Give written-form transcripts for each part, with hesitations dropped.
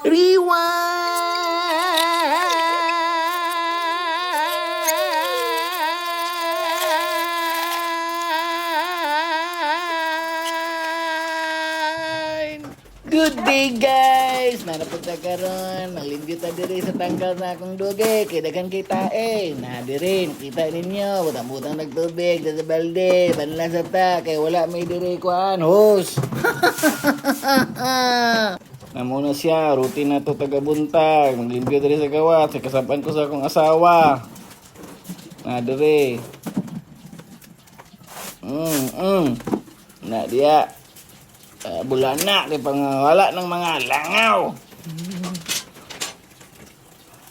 Rewind! Good day guys! Nanapunta karon, maglimpyo ta diri sa tangkal sa akong duge, kay daghan kita na diri, nakita ninyo, butang-butang nagtubig sa balde, banla sa ta, kay wala may diri kuan, hose. Namuna siya, routine na to tagabuntag, maglimpyo diri sa gawat, sa kasapan ko sa akong asawa. Na diri. Na dia. Bulana di pangawala ng mga langaw.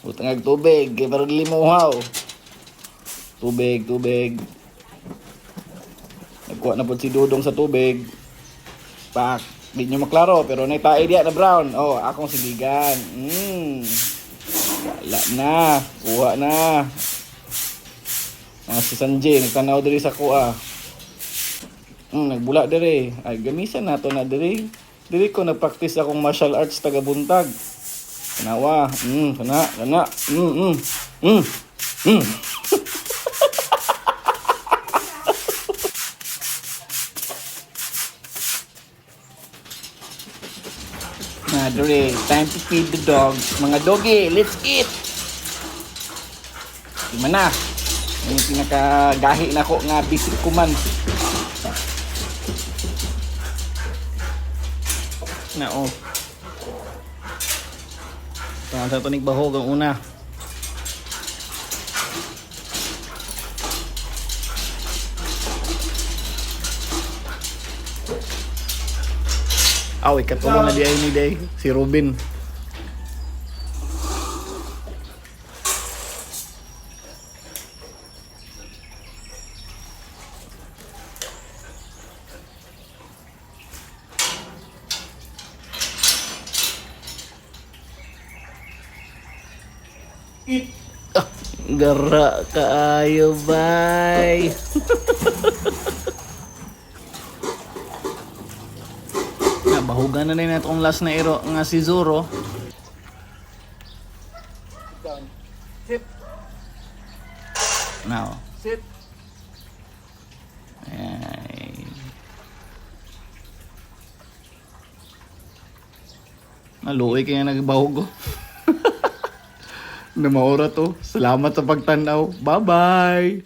Utang tubig kay para limuhaw. Tubig. Nagkuha na po si Dudong sa tubig. Pak, di nyo maklaro pero naitae dia na brown. Oh, akong siligan. Wala na, kuha na. Si Sanjay nagtanaw diri sa kuha. Nagbula diri. Ay gamisan nato na diri. Diri ko nagpractice akong martial arts tagabuntag. Kanawa. Kana. Na diri, time to feed the dogs. Mga doggy, let's eat. Di man na. Yung pinakagahi na ko nga bisik ko man. Na oh. Sa tunig bahog ang una. Ikat mo na di ay ni day si Robin. Gara kaayo bay. Nabahugan na rin itong last na iro nga si Zoro. Down. Sit. Now. Sit. Ay. Maluoy kaya nagbahugo. Na maura to. Salamat sa pagtanaw. Bye-bye!